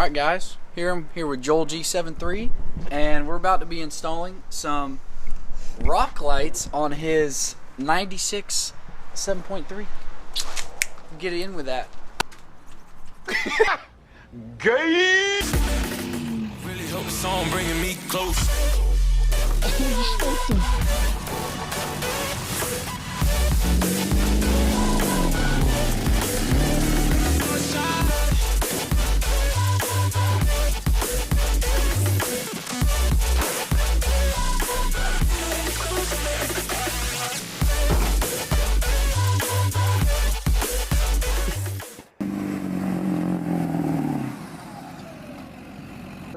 Alright guys, I'm here with Joel G73, and we're about to be installing some rock lights on his 96 7.3. Get in with that. Gay! Really hope the song bringing me close.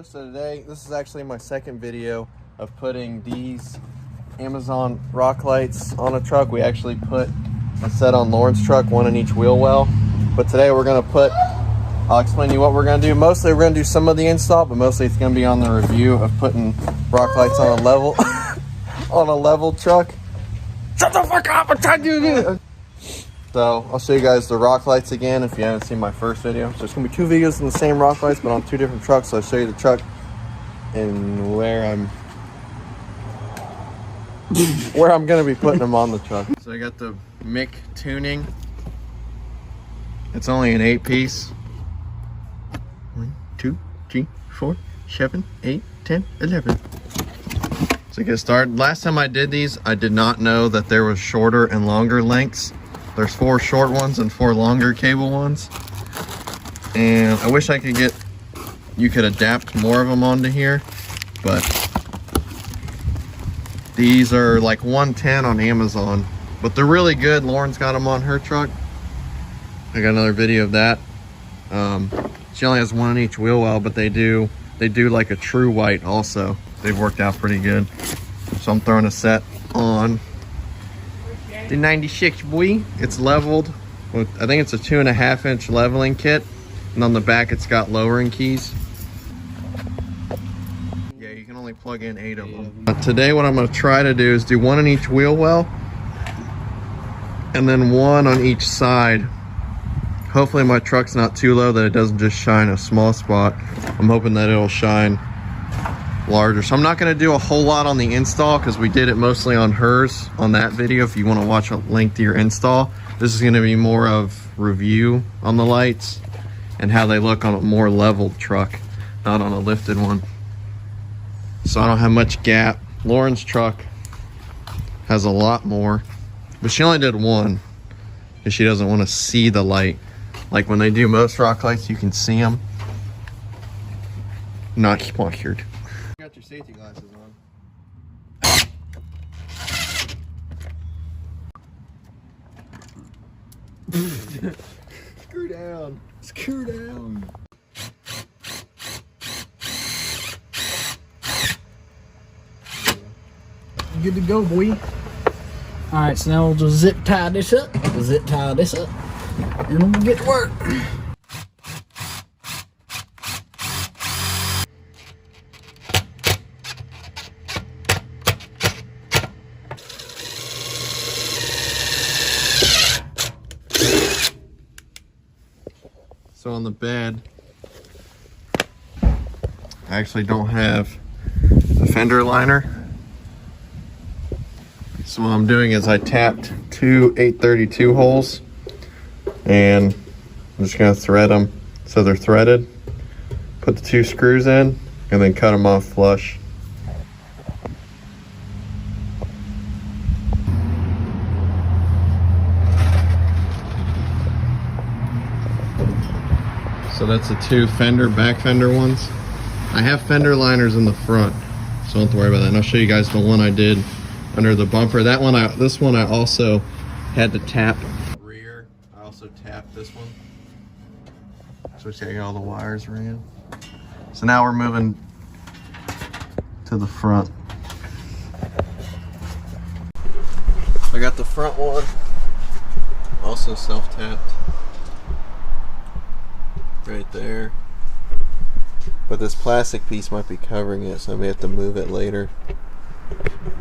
So today, this is actually my second video of putting these Amazon rock lights on a truck. We actually put a set on Lauren's truck, one in each wheel well. But today we're gonna I'll explain to you what we're gonna do. Mostly we're gonna do some of the install, but mostly it's gonna be on the review of putting rock lights on a level, on a level truck. Shut the fuck up, I'm trying to do this. So I'll show you guys the rock lights again if you haven't seen my first video. So it's gonna be two videos in the same rock lights, but on two different trucks. So I'll show you the truck and where I'm gonna be putting them on the truck. So I got the Mick tuning. It's only an 8-piece. 1, 2, 3, 4, 7, 8, 10, 11. So get started. Last time I did these, I did not know that there was shorter and longer lengths. There's 4 short ones and 4 longer cable ones. And I wish I could you could adapt more of them onto here, but these are like 110 on Amazon, but they're really good. Lauren's got them on her truck. I got another video of that. She only has one in each wheel well, but they do like a true white also. They've worked out pretty good. So I'm throwing a set on the 96 boy. It's leveled with, I think it's a 2.5-inch leveling kit, and on the back it's got lowering keys. Yeah, you can only plug in 8 of them. Today what I'm going to try to do is do one in each wheel well and then one on each side. Hopefully my truck's not too low that it doesn't just shine a small spot. I'm hoping that it'll shine larger. So I'm not going to do a whole lot on the install because we did it mostly on hers on that video. If you want to watch a lengthier install, this is going to be more of review on the lights and how they look on a more leveled truck, not on a lifted one. So I don't have much gap. Lauren's truck has a lot more, but she only did one because she doesn't want to see the light. Like when they do most rock lights, you can see them. Not sponsored. Got your safety glasses on. Screw down. Screw down. Good to go, boy. Alright, so now we'll just zip tie this up, and we'll get to work. So on the bed, I actually don't have a fender liner. So what I'm doing is I tapped 2 832 holes and I'm just gonna thread them so they're threaded. Put the 2 screws in and then cut them off flush. So that's the 2 back fender ones. I have fender liners in the front, so don't have to worry about that. And I'll show you guys the one I did under the bumper. This one I also had to tap rear. I also tapped this one. So see, I got all the wires ran. So now we're moving to the front. I got the front one, also self-tapped. Right there, but this plastic piece might be covering it, so I may have to move it later,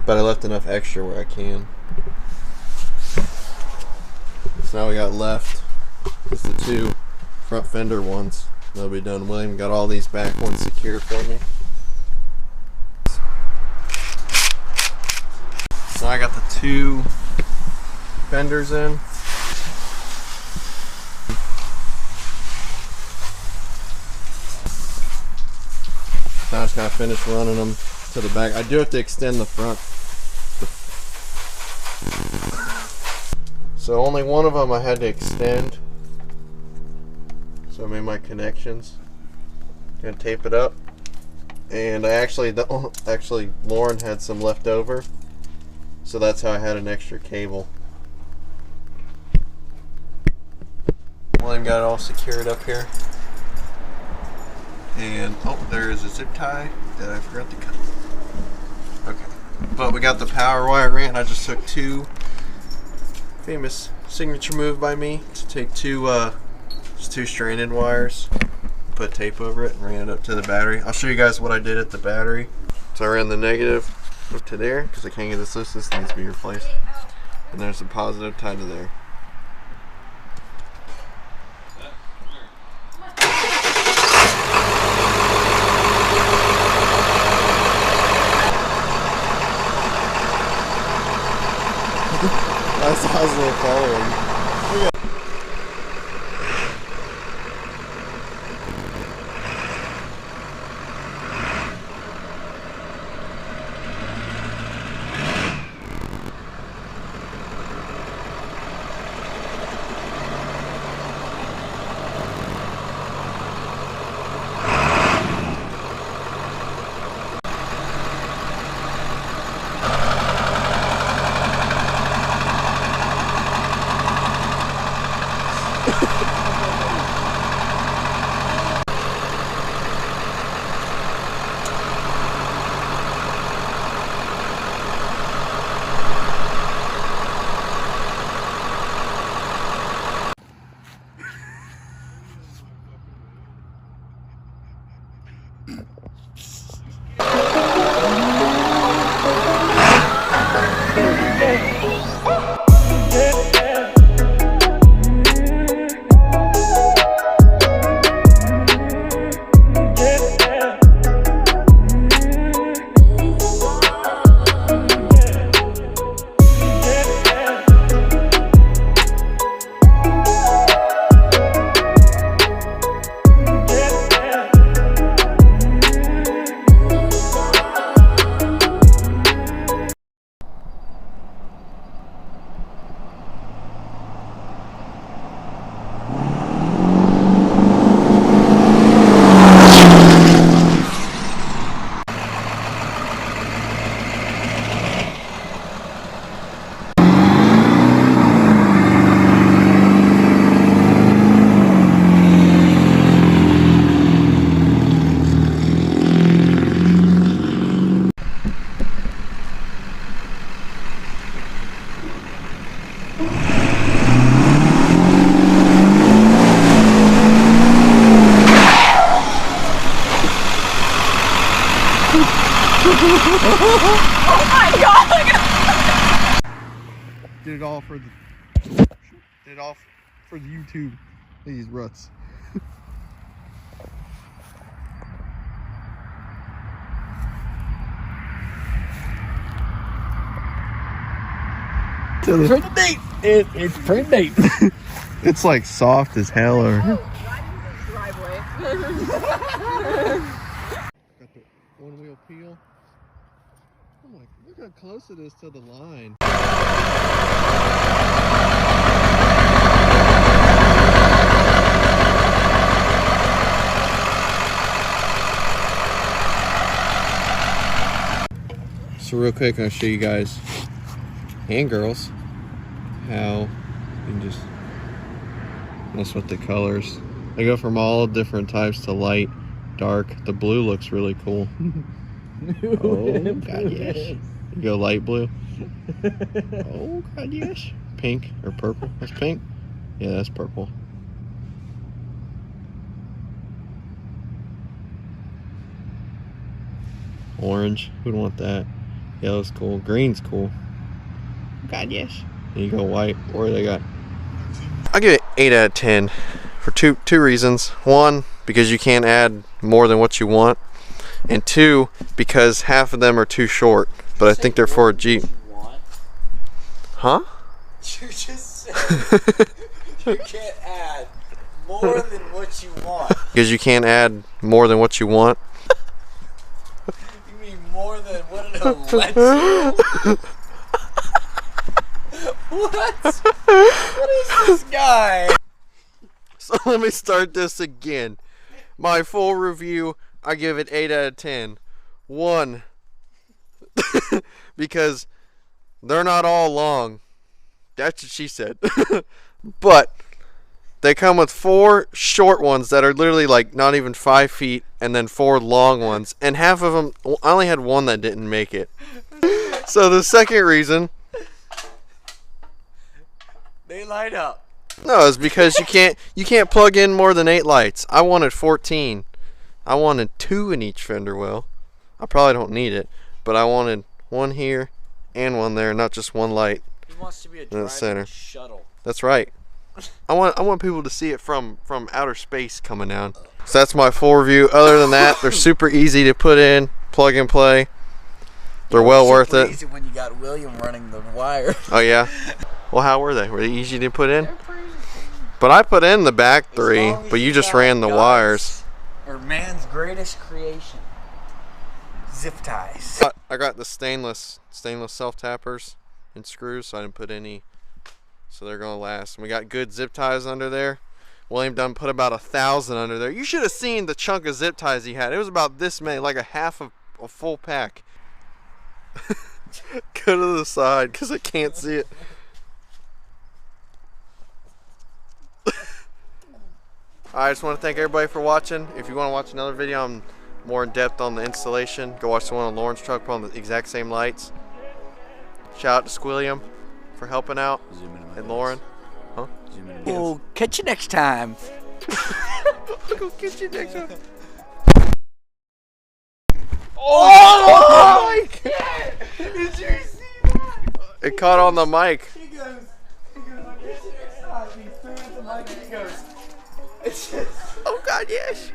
but I left enough extra where I can. So now we got left is the 2 front fender ones. They'll be done. William got all these back ones secured for me. So I got the 2 fenders in. Now I just gotta finish running them to the back. I do have to extend the front. So only one of them I had to extend. So I made my connections. Gonna tape it up. And I actually Lauren had some left over. So that's how I had an extra cable. William got it all secured up here. And oh, there is a zip tie that I forgot to cut. Okay. But we got the power wire in. I just took 2 famous signature move by me to take 2 just 2 stranded wires, put tape over it, and ran it up to the battery. I'll show you guys what I did at the battery. So I ran the negative up to there because I can't get this loose. This needs to be replaced. And there's the positive tied to there. That's how I was a little following. Oh my god! Did it all for the YouTube. These ruts. Print date. It's print date. It's like soft as hell. Or Driveway. got the 1-wheel peel. Oh my! Look how close it is to the line. So real quick, I'll show you guys and girls how you can just mess with the colors. They go from all different types to light, dark. The blue looks really cool. Oh god, yes. You go light blue. Oh god, yes. Pink or purple. That's pink. Yeah, that's purple. Orange. Who'd want that? Yellow's cool. Green's cool. God, yes. And you go white, or they got. I'll give it 8 out of 10 for two reasons. One, because you can't add more than what you want, and 2, because half of them are too short. But I think they're for a Jeep. Huh? You just said you can't add more than what you want. Because you can't add more than what you want. You mean more than what it lets you? What? What is this guy? So let me start this again. My full review, I give it 8 out of 10. 1, because they're not all long. That's what she said. But they come with 4 short ones that are literally like not even 5 feet, and then 4 long ones. And half of them, I only had one that didn't make it. So the second reason, They light up. no, is because you can't plug in more than 8 lights. I wanted 14. I wanted 2 in each fender well. I probably don't need it, but I wanted 1 here and 1 there, not just 1 light He wants to be a in the driving center. shuttle. That's right. I want people to see it from outer space coming down. So that's my full review. Other than that, they're super easy to put in, plug and play. They're well worth Super it. easy when you got William running the wire. Oh yeah. Well, how were they? Were they easy to put in? But I put in the back 3, As long as but you just got ran the guts, wires. Or man's greatest creation. Zip ties. I got the stainless self tappers and screws, so I didn't put any. So they're gonna last. And we got good zip ties under there. William done put about 1,000 under there. You should have seen the chunk of zip ties he had. It was about this many, like a half of a full pack. Go to the side because I can't see it. I just want to thank everybody for watching. If you want to watch another video, I'm more in depth on the installation. Go watch the one on Lauren's truck, put on the exact same lights. Shout out to Squilliam for helping out, and Lauren. Huh? We'll catch you next time. Go get you next time. Oh my God! Did you see that? It caught on the mic. He goes, I'll catch you next time. He threw it at the mic and he goes, it's just. Oh God, yes.